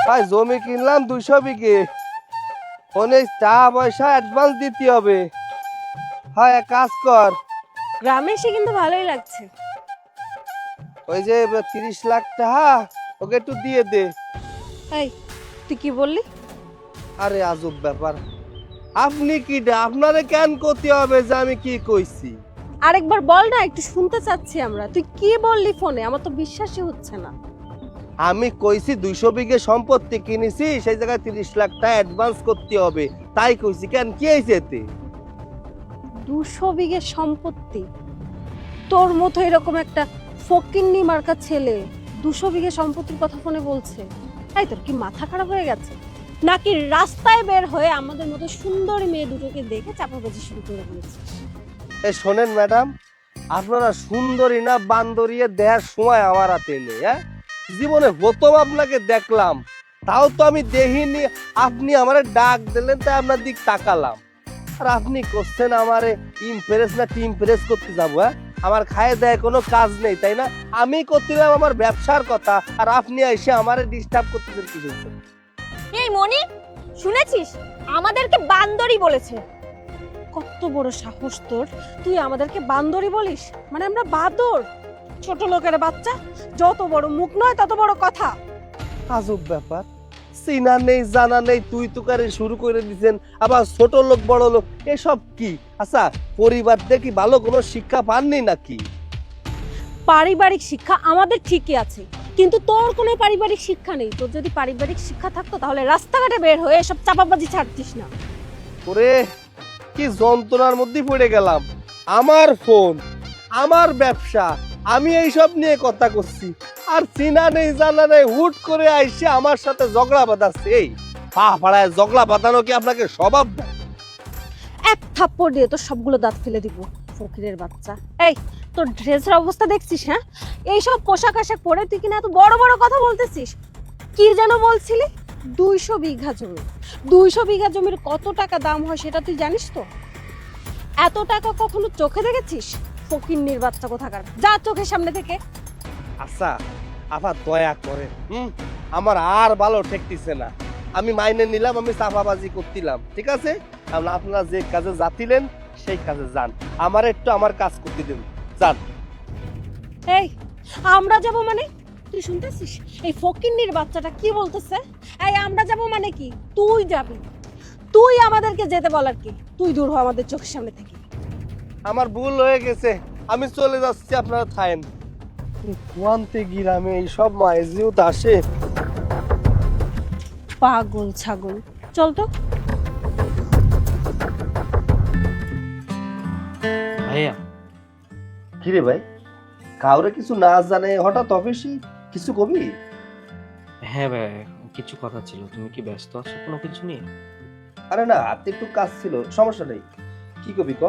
ভাই জমি কিনলাম 200 বিঘে, অনেক টাকা পয়সা অ্যাডভান্স দিতে হবে। হয় এক কাজ কর, গ্রামে এসে কিন্তু ভালোই লাগছে। ওই যে 30 লাখ টাকা ওকে একটু দিয়ে দে। এই তুই কি বললি? আরে আজব ব্যাপার, আপনি কি আপনারে কেন করতে হবে যে আমি কি কইছি? আরেকবার বল না, একটু শুনতে চাচ্ছি আমরা। তুই কি বললি ফোনে? আমার তো বিশ্বাসই হচ্ছে না। আমি কইছি 200 বিঘে সম্পত্তি কিনেছি, সেই জায়গায় 30 লাখ টাকা অ্যাডভান্স করতে হবে, তাই কইছি। কেন কি হয়েছে এতে? 200 বিঘে সম্পত্তি? তোর মতো এরকম একটা ফকিন্নি মার্কা ছেলে 200 বিঘে সম্পত্তির কথা ফোনে বলছে? এই তোর কি মাথা খারাপ হয়ে গেছে নাকি? রাস্তায় বের হয়ে আমাদের মতো সুন্দরী মেয়ে দুটোকে দেখে চাপাবাজি শুরু করে দিয়েছিস? এই শোনেন ম্যাডাম, আপনারা সুন্দরী না বান্দরিয়ে দেখার সময় আমার হাতে নেই। হ্যাঁ, জীবনে প্রথম আপনাকে দেখলাম, তাও তো আমি দেখিনি। আপনি আমারে ডাক দিলেন তাই আপনার দিক তাকালাম, আর আপনি করছেন আমারে ইমপ্রেস না টিমপ্রেস করতে যাবো? হ্যাঁ, আমার খায়ে দেয় কোনো কাজ নেই তাই না? আমি করছিলাম আমার ব্যবসার কথা, আর আপনি এসে আমারে ডিস্টার্ব করতেছেন কি জন্য? এই মনি, শুনেছিস আমাদেরকে বান্দরী বলেছে? কত বড় সাহস তোর! তুই আমাদেরকে বান্দরী বলিস? মানে আমরা বাদর? ছোট লোকের বাচ্চা, যত বড় মুখ নয় তত বড় কথা। আজব ব্যাপার, চিনা নেই জানা নেই তুই তুকারে শুরু করে দিচ্ছেন, আবার ছোট লোক বড় লোক এসব কি? আচ্ছা, পরিবার থেকে ভালো কোনো শিক্ষা পাননি নাকি? পারিবারিক শিক্ষা আমাদের ঠিকই আছে, কিন্তু তোর কোনো পারিবারিক শিক্ষা নেই। তোর যদি পারিবারিক শিক্ষা থাকতো তাহলে রাস্তাঘাটে বের হয়ে এসব চাপাবাজি ছাড়তিস না। ওরে কি যন্ত্রণার মধ্যে পড়ে গেলাম! আমার ফোন, আমার ব্যবসা, আমি এইসব নিয়ে কথা করছি, আর চিনা নেই জানা নেই হুট করে আইসে আমার সাথে ঝগড়া বাঁধাচ্ছে। এই পা পাড়ায় ঝগড়া বাঁধানো কি আপনাকে স্বভাব দেয়? এক থাপ্পড় দিয়ে তোর সবগুলো দাঁত ফেলে দিব, ফকিরের বাচ্চা। এই তোর ড্রেসের অবস্থা দেখছিস? হ্যাঁ, এইসব পোশাক আশাক পরে তুই কিনা এত বড় বড় কথা বলতেছিস। কি যেন বলছিলি? 200 বিঘা জমি। 200 বিঘা জমির কত টাকা দাম হয় সেটা তুই জানিস তো? এত টাকা কখনো চোখে দেখেছিস? ফকিন্নির বাচ্চা কোথাকার, যা চোখের সামনে থেকে। আচ্ছা আবার দয়া করে, আমার আর ভালো ঠেকতেছে না। আমি মাইনে নিলাম, আমি চাপাবাজি করতিলাম, ঠিক আছে? আপনারা যে কাজে যাতিলেন সেই কাজে যান, আমার একটু আমার কাজ করতে দিন, যান। এই আমরা যাব মানে? তুই শুনতেছিস এই ফকিন্নির বাচ্চাটা কি বলতেছে? এই আমরা যাব মানে কি? তুই যাবি? তুই আমাদেরকে যেতে বলার কি? তুই দূর হ আমাদের চোখের সামনে থেকে। আমার ভুল হয়ে গেছে, আমি চলে যাচ্ছি, আপনারা থাকেন। কোয়ান্তে গ্রামে এইসব মাইজিও আসে। পাগল ছাগল, চল তো। ভাইয়া, কি রে ভাই, কাউরে কিছু না জানে হঠাৎ অফিসে কিছু কবি? হ্যাঁ ভাইয়া, কিছু কথা ছিল। তুমি কি ব্যস্ত আছো কোনো কিছু নিয়ে? আরে না, হাতে একটু কাজ ছিল, সমস্যা নেই। কি কবি ক?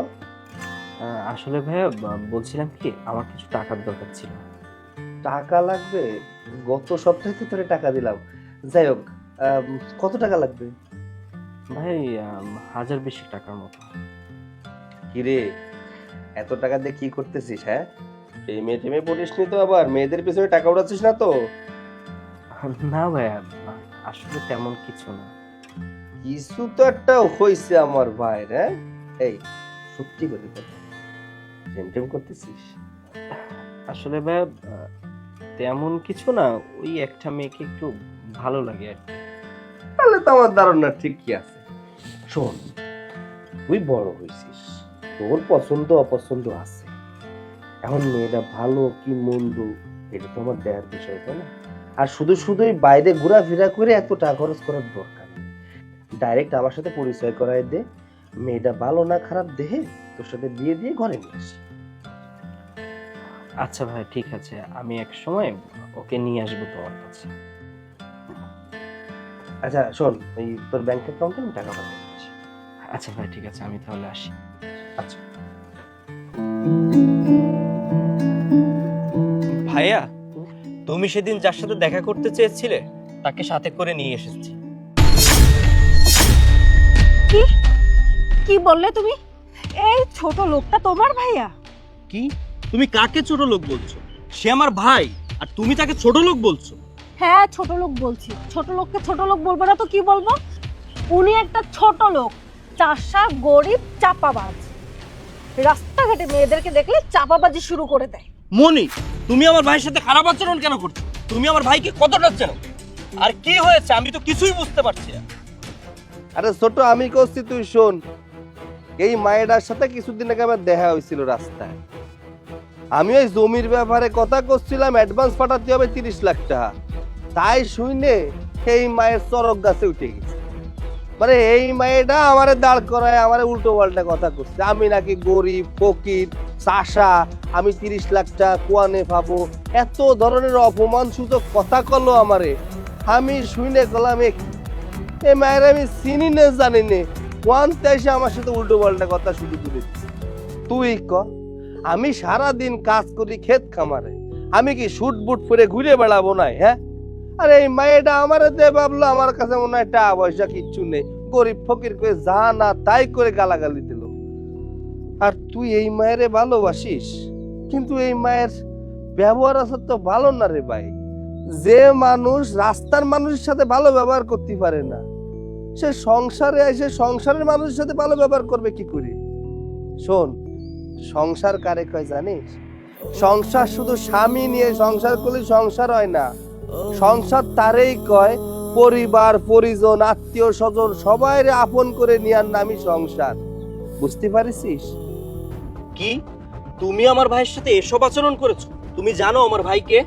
আসলে ভাইয়া বলছিলাম কি, আমার কিছু টাকার দরকার ছিল। টাকা লাগবে? গত সপ্তাহে তো তোরে টাকা দিলাম। যাই হোক, কত টাকা লাগবে? ভাই 1000 বেশি টাকার মতো। কিরে, এত টাকা দিয়ে কি করতেছিস? হ্যাঁ, এই মেয়ে টেমে পড়িস নি তো? আবার মেয়েদের পিছনে টাকা উড়াচ্ছিস না তো? না ভাইয়া, আসলে তেমন কিছু না। কিছু তো একটা হয়েছে আমার ভাইয়ের। হ্যাঁ, এই সত্যি করে কথা, টেম টেম করতেছিস? আসলে ভাইয়া তেমন কিছু না, ওই একটা মেয়েকে একটু ভালো লাগে আর কি। তাহলে তো আমার ধারণা ঠিকই আছে। শোন, তুই বড় হয়েছিস, তোর পছন্দ অপছন্দ আছে। এখন মেয়েটা ভালো কি মন্দ এটা তো আমার দেখার বিষয়, তাই না? আর শুধু শুধুই বাইরে ঘোরাফেরা করে এত টাকা খরচ করার দরকার নেই। ডাইরেক্ট আমার সাথে পরিচয় করাই দে, মেয়েটা ভালো না খারাপ দেখে তোর সাথে বিয়ে দিয়ে ঘরে নিয়ে আসি। আচ্ছা ভাই, ঠিক আছে, আমি এক সময় ওকে নিয়ে আসবো তোমার কাছে। আচ্ছা শোন, ওই তোর ব্যাংক অ্যাকাউন্টে আমি টাকা পাঠিয়ে দিচ্ছি। আচ্ছা ভাই, ঠিক আছে, আমি তাহলে আসি। আচ্ছা ভাইয়া, তুমি সেদিন যার সাথে দেখা করতে চেয়েছিলে তাকে সাথে করে নিয়ে এসেছি। কি কি বললে তুমি? এই ছোট লোকটা তোমার ভাইয়া? কি? তুমি কাকে ছোট লোক বলছো? সে আমার ভাই, আর তুমি তাকে ছোট লোক বলছো? হ্যাঁ ছোট লোক বলছি, ছোট লোককে ছোট লোক বলবো না তো কি বলবো? উনি একটা ছোট লোক, চাষা, গরিব, চাপাবাজ। রাস্তাঘাটে মেয়েদেরকে দেখলে চাপাবাজি শুরু করে দেয়। মনি, তুমি আমার ভাইয়ের সাথে খারাপ আচরণ কেন করছো? তুমি আমার ভাইকে কতটা চেনো? আর কি হয়েছে আমি তো কিছুই বুঝতে পারছি না। আরে ছোট, আমি করছি, তুই শোন। এই মায়েরার সাথে কিছুদিন আগে আমার দেখা হয়েছিল রাস্তায়। আমি ওই জমির ব্যাপারে কথা করছিলাম, অ্যাডভান্স পাঠাতে হবে 30 লাখ টাকা। তাই শুনে এই মায়ের চরক গাছে উঠে গেছে। মানে এই মায়েরা আমারে দাঁড় করায় আমারে উল্টো পাল্টা কথা করছে। আমি নাকি গরিব, ফকির, চাষা, আমি 30 লাখ টাকা কোয়ানে পাবো, এত ধরনের অপমান সূচক কথা করলো আমারে। আমি শুনে গেলাম এই মায়ের আমি চিনি না জানি না, কোয়ানতে এসে আমার সাথে উল্টো পাল্টা কথা শুরু করেছি। তুই ক, আমি সারাদিন কাজ করি ক্ষেত খামারে, আমি কি শুট বুট পরে ঘুরে বেড়াবো না? হ্যাঁ, আর এই মায়েটা আমারে দে ভাবলো আমার কাছে মনে হয় টাকা পয়সা কিচ্ছু নেই, গরিব ফকির করে যা না তাই করে গালাগালি দিল। আর তুই এই মায়েরে ভালোবাসিস, কিন্তু এই মায়ের ব্যবহার আছে তো ভালো না রে ভাই। যে মানুষ রাস্তার মানুষের সাথে ভালো ব্যবহার করতে পারে না, সে সংসারে এসে সংসারের মানুষের সাথে ভালো ব্যবহার করবে কি করে? শোন, সংসার কারে কয় জানিস? সংসার শুধু স্বামী নিয়ে সংসার করলে সংসার হয় না। সংসার তারেই কয় পরিবার, পরিজন, আত্মীয় স্বজন সবাইরে আপন করে নেওয়ার নামই সংসার। বুঝতে পারিস? কি তুমি আমার ভাইয়ের সাথে এসব আচরণ করেছো? তুমি জানো আমার ভাইকে,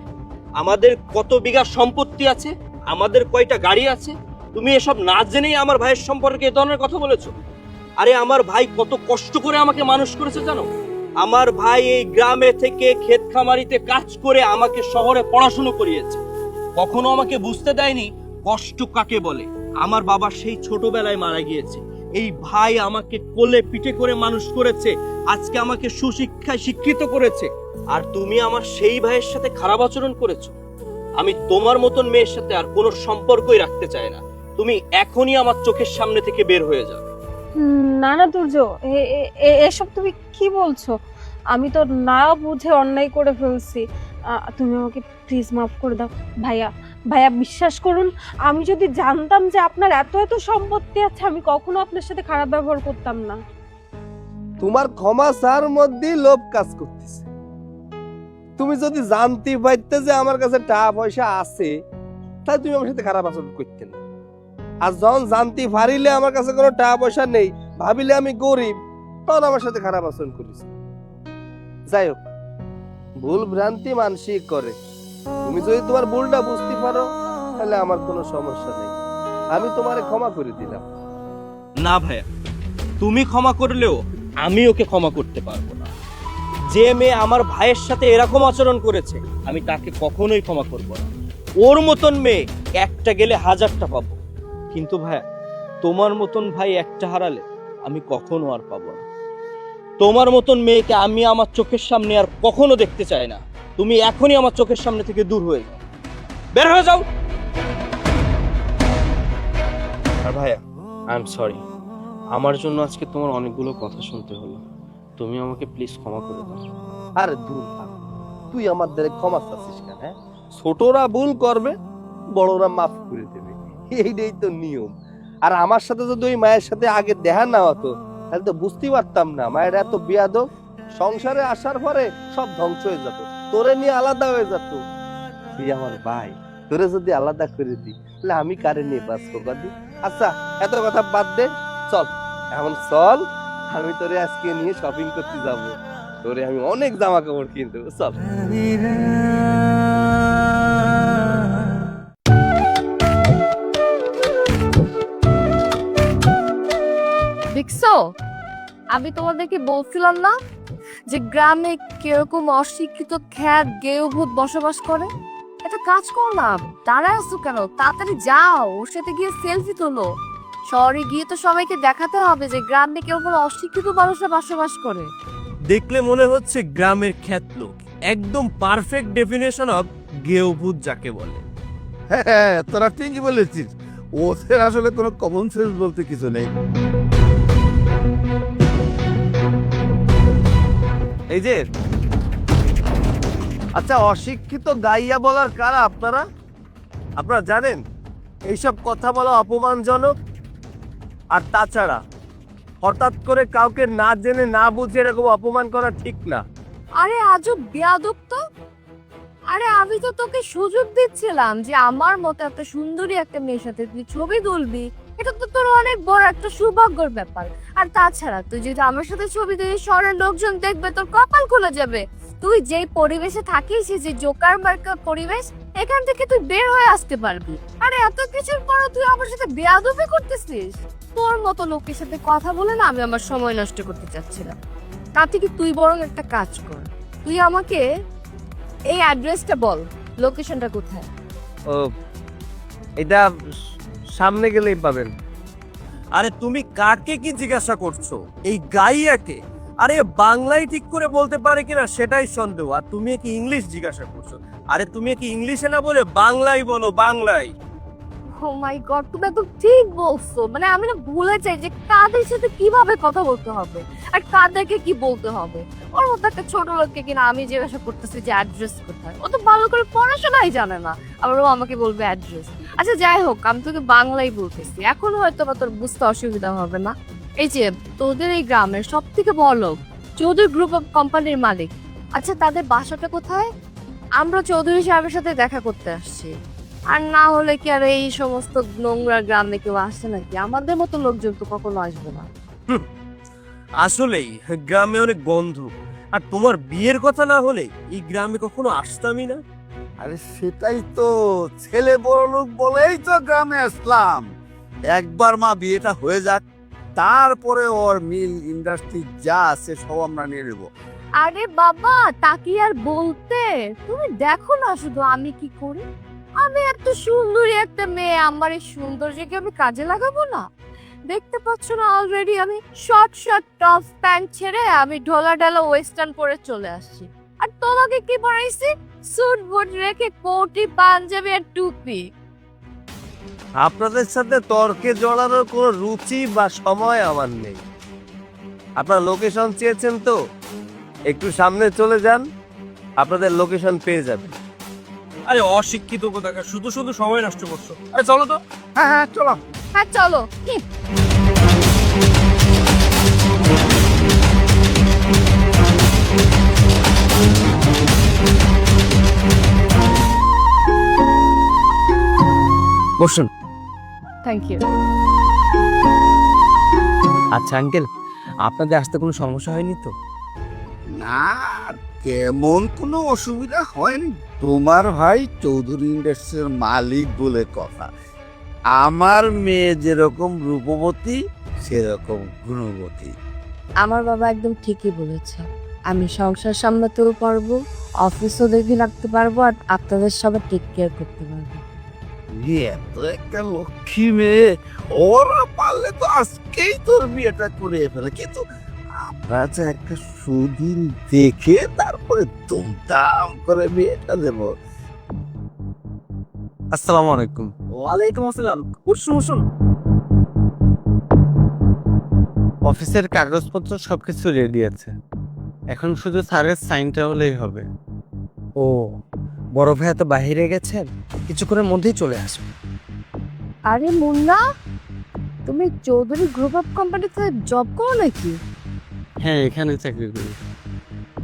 আমাদের কত বিঘা সম্পত্তি আছে, আমাদের কয়টা গাড়ি আছে? তুমি এসব না জেনেই আমার ভাইয়ের সম্পর্কে এ ধরনের কথা বলেছো? আরে আমার ভাই কত কষ্ট করে আমাকে মানুষ করেছে জানো? আমার ভাই এই গ্রামে থেকে ক্ষেত খামারিতে কাজ করে আমাকে শহরে পড়াশোনা করিয়েছে। কখনো আমাকে বুঝতে দেয়নি কষ্ট কাকে বলে। আমার বাবা সেই ছোটবেলায় মারা গিয়েছে, এই ভাই আমাকে কোলে পিঠে করে মানুষ করেছে, আজকে আমাকে সুশিক্ষায় শিক্ষিত করেছে। আর তুমি আমার সেই ভাইয়ের সাথে খারাপ আচরণ করেছো। আমি তোমার মতন মেয়ের সাথে আর কোনো সম্পর্কই রাখতে চাই না। তুমি এখনই আমার চোখের সামনে থেকে বের হয়ে যাও। না না তুর্য, এসব তুমি কি বলছো? আমি তো না বুঝে অন্যায় করে ফেলছি। তুমি আমাকে প্লিজ মাফ করে দাও। ভাইয়া ভাইয়া বিশ্বাস করুন, আমি যদি জানতাম যে আপনার এত এত সম্পত্তি আছে, আমি কখনো আপনার সাথে খারাপ ব্যবহার করতাম না। তোমার ক্ষমা চার মধ্যে লোভ কাজ করতেছে। তুমি যদি জানতে পারতে যে আমার কাছে টাকা পয়সা আছে, তাই তুমি আমার সাথে খারাপ আচরণ করতে না। আর যখন জানতে পারিলে আমার কাছে কোনো টাকা পয়সা নেই, ভাবিলে আমি গরিব, তখন আমার সাথে খারাপ আচরণ করিস। যাই হোক, ভুল ভ্রান্তি মানসিক করে। তুমি যদি তোমার ভুলটা বুঝতে পারো, তাহলে আমার কোনো সমস্যা নেই, আমি তোমারে ক্ষমা করে দিলাম। না ভাইয়া, তুমি ক্ষমা করলেও আমি ওকে ক্ষমা করতে পারবো না। যে মেয়ে আমার ভাইয়ের সাথে এরকম আচরণ করেছে, আমি তাকে কখনোই ক্ষমা করব না। ওর মতন মেয়ে একটা গেলে হাজারটা পাবো, কিন্তু ভাইয়া তোমার মতন ভাই একটা হারালে আমি কখনো আর পাবো না। তোমার মতন মেয়েকে আমি আমার চোখের সামনে আর কখনো দেখতে চাই না। তুমি এখনই আমার চোখের সামনে থেকে দূর হয়ে যাও, বের হয়ে যাও। আর ভাইয়া, আই এম সরি, আমার জন্য আজকে তোমার অনেকগুলো কথা শুনতে হলো। তুমি আমাকে প্লিজ ক্ষমা করে দাও। আরে দূর থাক, তুই আমার দ্বারা ক্ষমা চাচ্ছিস কেন? হ্যাঁ, ছোটরা ভুল করবে, বড়রা মাফ করে দেবে, এইটাই তো নিয়ম। আর আমার সাথে যদি ওই মায়ের সাথে আগে দেখা না হতো, তাহলে তো বুঝতেই পারতাম না মায়ের এত বেয়াদব। সংসারে আসার পরে সব ধ্বংস হয়ে যেত, তোরে নিয়ে আলাদা হয়ে যেত। তুই আমার ভাই, তোরে যদি আলাদা করে দিই, তাহলে আমি কারে নিয়ে বাঁচবো বাদি? আচ্ছা, এত কথা বাদ দে, চল এখন চল, আমি তোরে আজকে নিয়ে শপিং করতে যাব। তোরে আমি অনেক জামা কাপড় কিনতে, চল। দেখছো, আমি তোমাদেরকে বলছিলাম না যে গ্রামে কিরকম অশিক্ষিত খ্যাত গেয়ভূত বসবাস করে? একটা কাজ করলাম, দাঁড়ায় আছো কেন? তাড়াতাড়ি যাও, ওর সাথে গিয়ে সেলফি তোলো। শহরে গিয়ে তো সবাইকে দেখাতে হবে যে গ্রামে কেবল অশিক্ষিত মানুষরা বসবাস করে। দেখলে মনে হচ্ছে গ্রামের খ্যাত লোক, একদম পারফেক্ট ডেফিনেশন অফ গেয়ভূত যাকে বলে। হ্যাঁ, তোরা ঠিকই বলেছিস, ওদের আসলে কোনো কমন সেন্স বলতে কিছু নেই। এই যে, আচ্ছা, অশিক্ষিত গাইয়া বলার কারা আপনারা? আপনারা জানেন এইসব কথা বলা অপমানজনক। আর তাছাড়া হঠাৎ করে কাউকে না জেনে না বুঝে এরকম অপমান করা ঠিক না। আরে আজব বেয়াদব তো। আরে আমি তো তোকে সুযোগ দিচ্ছিলাম যে আমার মতো একটা সুন্দরী একটা মেয়ের সাথে তুই ছবি তুলবি, এটা তো তোর অনেক বড় একটা সৌভাগ্যের ব্যাপার। আর তাছাড়া তুই যদি আমার সাথে ছবি তুলিস শহরের লোকজন দেখবে, তোর কপাল খুলে যাবে। তুই যেই পরিবেশে থাকিস, যে জোকার মার্কা পরিবেশ, এখান থেকে তুই বের হয়ে আসতে পারবি। আরে এত কিছুর পর তুই আমার সাথে বেয়াদবি করতেছিস। তোর মতো লোকের সাথে কথা বলে না আমি আমার সময় নষ্ট করতে চাচ্ছিলাম। তা থেকে তুই বরং একটা কাজ কর, তুই আমাকে এই অ্যাড্রেসটা বল, লোকেশনটা কোথায়? ও, এটা সামনে গেলেই পাবেন। আরে তুমি কাকে কি জিজ্ঞাসা করছো? এই গাইয়াকে? আরে বাংলায় ঠিক করে বলতে পারে কিনা সেটাই সন্দেহ। আর তুমি কি ইংলিশ জিজ্ঞাসা করছো? আরে তুমি কি ইংলিশে না বলে বাংলায় বলো, বাংলায়। ও মাই গড, তুমি একদম ঠিক বলছো। মানে আমি না ভুলে যাই যে কাদের সাথে কিভাবে কথা বলতে হবে আর কাদেরকে কি বলতে হবে। ওর মতো একটা ছোট লোককে কিনা আমি জিজ্ঞাসা করতেছি যে অ্যাড্রেস কোথায়। ও তো ভালো করে পড়াশোনাই জানে না, আবার ও আমাকে বলবে অ্যাড্রেস। আচ্ছা যাই হোক, আমি তোকে বাংলাই বলতেছি, এখন হয়তো বা তোর বুঝতে অসুবিধা হবে না। এই যে তোদের এই গ্রামের সব থেকে বড় লোক চৌধুরী গ্রুপ অফ কোম্পানির মালিক, আচ্ছা তাদের বাসাটা কোথায়? আমরা চৌধুরী সাহেবের সাথে দেখা করতে আসছি। আর না হলে কি আর এই সমস্ত নোংরা গ্রামে কেউ আসে নাকি? আমাদের মতো লোকজন তো কখনো আসবে না। আসলেই গ্রামে অনেক বন্ধু। আর তোমার বিয়ের কথা না হলে এই গ্রামে কখনো আসতামই না। আরে সেটাই তো, ছেলে বড় লোক বলেই তো গ্রামে আসলাম। একবার মা বিয়েটা হয়ে যাক, তারপরে ওর মিল ইন্ডাস্ট্রি যা আছে সব আমরা নিয়ে নেবো। আরে বাবা, তা কি আর বলতে, তুমি দেখো না শুধু আমি কি করি। আমি এত সুন্দরী একটা মেয়ে, আমার এই সৌন্দর্যকে আমি কাজে লাগাবো না? দেখতে পাচ্ছ না অলরেডি আমি শর্ট শর্ট টপ প্যান্ট ছেড়ে আমি ঢোলা ঢালা ওয়েস্টার্ন পরে চলে আসছি। আর তোমাকে কি পরাইছি? স্যুট বুট রেখে কোটি পাঞ্জাবি আর টুপি। আপনাদের সাথে তর্কে জড়ানোর কোনো রুচি বা সময় আমার নেই। আপনার লোকেশন চেয়েছেন তো, একটু সামনে চলে যান, আপনাদের লোকেশন পেয়ে যাবেন। আরে অশিক্ষিত কোথাকার, শুধু শুধু সময় নষ্ট করছো। আরে চলো তো। হ্যাঁ হ্যাঁ চলো। হ্যাঁ চলো। বসুন। Thank you. আচ্ছা আঙ্কেল, আপনাদের আসতে কোনো সমস্যা হয়নি তো? না, কেমন কোনো অসুবিধা হয়নি। তোমার ভাই চৌধুরী ইন্ডাস্ট্রির মালিক বলে কথা। আমার মেয়ে যেরকম রূপবতী সেরকম গুণবতী। আমার বাবা একদম ঠিকই বলেছে, আমি সংসার সামলাতেও পারবো, অফিসও দেখে রাখতে পারবো, আর আপনাদের সবাই টেক কেয়ার করতে পারবো। এত একটা লক্ষ্মী মেয়ে, ওরা পারলে তো আজকেই তোর বিয়েটা করে ফেলে। কিন্তু আমরা যে একটা সুদিন দেখে তারপরে দুমদাম করে বিয়েটা দেব। আসসালামু আলাইকুম। ওয়ালাইকুম আসসালাম। বসুন বসুন। অফিসের কাগজপত্র সবকিছু রেডি আছে, এখন শুধু স্যারের সাইনটা হলেই হবে। ও, বড় ভাইয়া তো বাইরে গেছেন, কিছুক্ষণের মধ্যেই চলে আসবে। আরে মুন্না, তুমি চৌধুরী গ্রুপ অফ কোম্পানিতে জব করো নাকি? হ্যাঁ, এখানে চাকরি করি।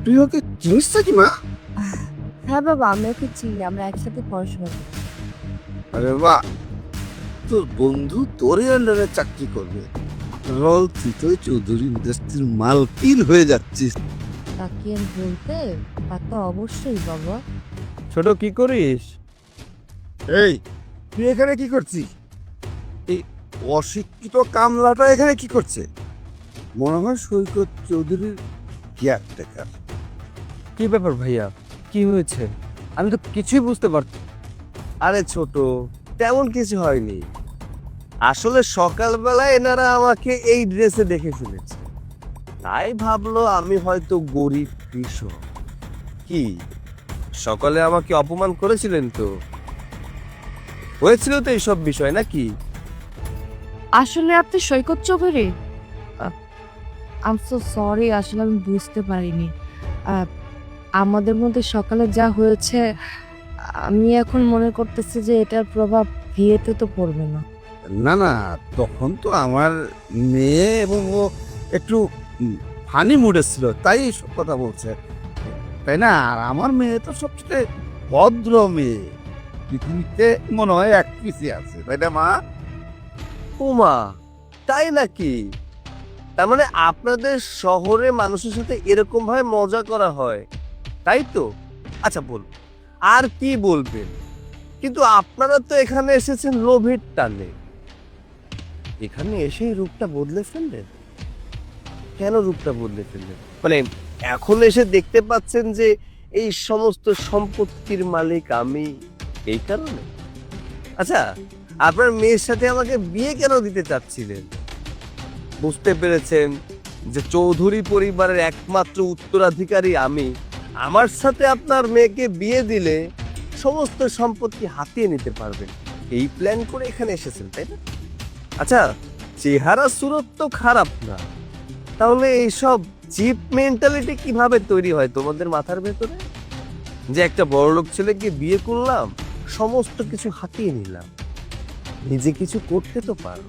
তুই ওকে চিনিস কি মা? হ্যাঁ বাবা, আমি ওকে চিনি, আমরা একসাথে পড়াশোনা করি। আরে বাহ, তোর বন্ধু তোর আন্ডারে চাকরি করবে। রল, তুই তো চৌধুরী ইন্ডাস্ট্রির মালকিন হয়ে যাচ্ছিস। তা কি আর বলতে, তা তো অবশ্যই বাবা। ছোট, কি করিস? এই, তুই এখানে কি করছিস? এই অশিক্ষিত কামলাটা এখানে কি করছে? মনে হয় সৈকত চৌধুরীর কেয়ারটেকার। কি ব্যাপার ভাইয়া, কি হয়েছে? আমি তো কিছুই বুঝতে পারছি। আরে ছোট, তেমন কিছু হয়নি। আসলে সকালবেলায় এনারা আমাকে এই ড্রেসে দেখে ফেলেছে, তাই ভাবলো আমি হয়তো গরিব কৃষক। কি সকালে আমাকে অপমান করেছিলেন তো? হয়েছিল তো এইসব বিষয় নাকি? আসলে আপনি Saikat Chowdhury? I am so sorry, আসলে আমি বুঝতে পারিনি। আমাদের মধ্যে সকালে যা হয়েছে আমি এখন মনে করতেছি যে এটার প্রভাব বিয়েতে তো পড়বে না। না না, তখন তো আমার মেয়ে এবং ও একটু ফানি মুডে ছিল, তাই সব কথা বলছে, তাই না? আর আমার মেয়ে তো সবচেয়ে ভদ্র মেয়ে, পৃথিবীতে মনে হয় এক পিসি আছে, তাই না মা? উমা, তাই নাকি? তার মানে আপনাদের শহরে মানুষের সাথে এরকম ভাবে মজা করা হয়, তাই তো? আচ্ছা বলুন, আর কি বলবেন? কিন্তু আপনারা তো এখানে এসেছেন লোভের টানে। এখানে এসেই রূপটা বদলে ফেললেন। কেন রূপটা বদলে ফেললেন? মানে এখন এসে দেখতে পাচ্ছেন যে এই সমস্ত সম্পত্তির মালিক আমি, এই কারণে? আচ্ছা, আপনার মেয়ের সাথে আমাকে বিয়ে কেন দিতে চাচ্ছিলেন? বুঝতে পেরেছেন যে চৌধুরী পরিবারের একমাত্র উত্তরাধিকারী আমি, আমার সাথে আপনার মেয়েকে বিয়ে দিলে সমস্ত সম্পত্তি হাতিয়ে নিতে পারবেন, এই প্ল্যান করে এখানে এসেছেন, তাই না? আচ্ছা, চেহারা সুরত তো খারাপ না, তাহলে এইসব চিপ মেন্টালিটি কিভাবে তৈরি হয় তোমাদের মাথার ভেতরে? যে একটা বড়লোক ছেলেকে বিয়ে করলাম, সমস্ত কিছু হাতিয়ে নিলাম, নিজে কিছু করতে তো পারো,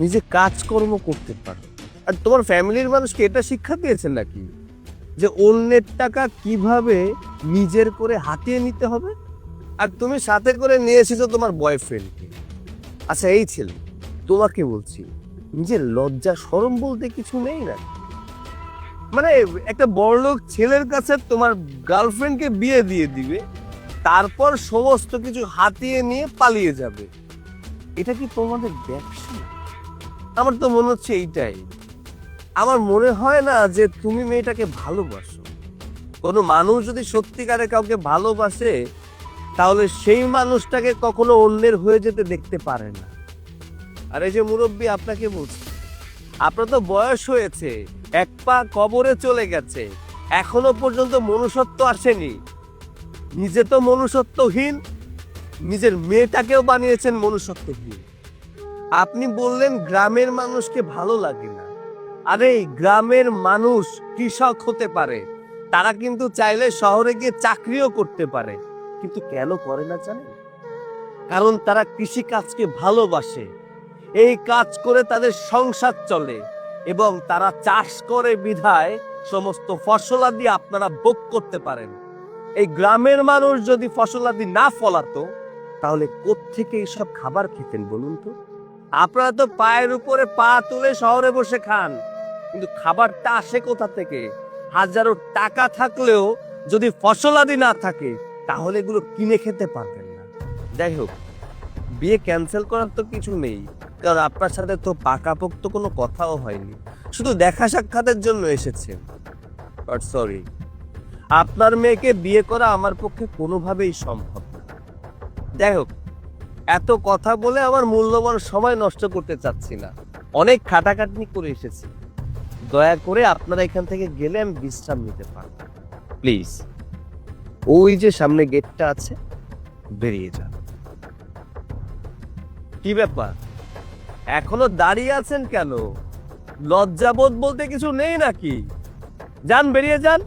নিজে কাজকর্ম করতে পারো। আর তোমার ফ্যামিলির মানুষকে এটা শিক্ষা দিয়েছেন নাকি যে অন্যের টাকা কিভাবে নিজের করে হাতিয়ে নিতে হবে? আর তুমি সাথে করে নিয়ে এসেছো তোমার বয়ফ্রেন্ডকে। আচ্ছা এই ছেলে, তোমাকে বলছি, নিজের লজ্জা শরম বলতে কিছু নেই না? মানে একটা বড়লোক ছেলের কাছে তোমার গার্লফ্রেন্ডকে বিয়ে দিয়ে দিবে, তারপর সমস্ত কিছু হাতিয়ে নিয়ে পালিয়ে যাবে। এটা কি তোমাদের ব্যবসা? আমার তো মনে হচ্ছে এইটাই। আমার মনে হয় না যে তুমি মেয়েটাকে ভালোবাসো। কোনো মানুষ যদি সত্যিকারে কাউকে ভালোবাসে, তাহলে সেই মানুষটাকে কখনো অন্যের হয়ে যেতে দেখতে পারে না। আর এই যে মুরব্বী, আপনাকে বলছি, আপনার তো বয়স হয়েছে, এক পা কবরে চলে গেছে, এখনো পর্যন্ত মনুষ্যত্ব আসেনি। নিজে তো মনুষ্যত্বহীন, নিজের মেয়েটাকেও বানিয়েছেন মনুষ্যত্বহীন। আপনি বললেন গ্রামের মানুষকে ভালো লাগে না। আরে গ্রামের মানুষ কৃষক হতে পারে, তারা কিন্তু চাইলে শহরে গিয়ে চাকরিও করতে পারে, কিন্তু কেন করে না জানেন? কারণ তারা কৃষি কাজকে ভালোবাসে। এই কাজ করে তাদের সংসার চলে এবং তারা চাষ করে বিধায় সমস্ত ফসলাদি আপনারা ভোগ করতে পারেন। এই গ্রামের মানুষ যদি ফসলাদি না ফলাতো, তাহলে কোত্থেকে এইসব খাবার খেতেন বলুন তো? আপনারা তো পায়ের উপরে পা তুলে শহরে বসে খান, কিন্তু খাবারটা আসে কোথা থেকে? হাজারো টাকা থাকলেও যদি ফসলাদি না থাকে, তাহলে এগুলো কিনে খেতে পারবেন না। যাই হোক, বিয়ে ক্যান্সেল করার তো কিছু নেই, কারণ আপনার সাথে তো পাকাপোক্ত কোনো কথাও হয়নি, শুধু দেখা সাক্ষাতের জন্য এসেছেন। বাট সরি, আপনার মেয়েকে বিয়ে করা আমার পক্ষে কোনোভাবেই সম্ভব না। যাই হোক, এত কথা বলে আমার মূল্যবান সময় নষ্ট করতে চাচ্ছি না, অনেক খাটাখাটনি করে এসেছি। দয়া করে আপনারা এখান থেকে গেলে আমি বিশ্রাম নিতে পারবো। প্লিজ, ওই যে সামনে গেটটা আছে, বেরিয়ে যান। কি ব্যাপার, এখনো দাঁড়িয়ে আছেন কেন? লজ্জাবোধ বলতে কিছু নেই নাকি? যান, বেরিয়ে যান।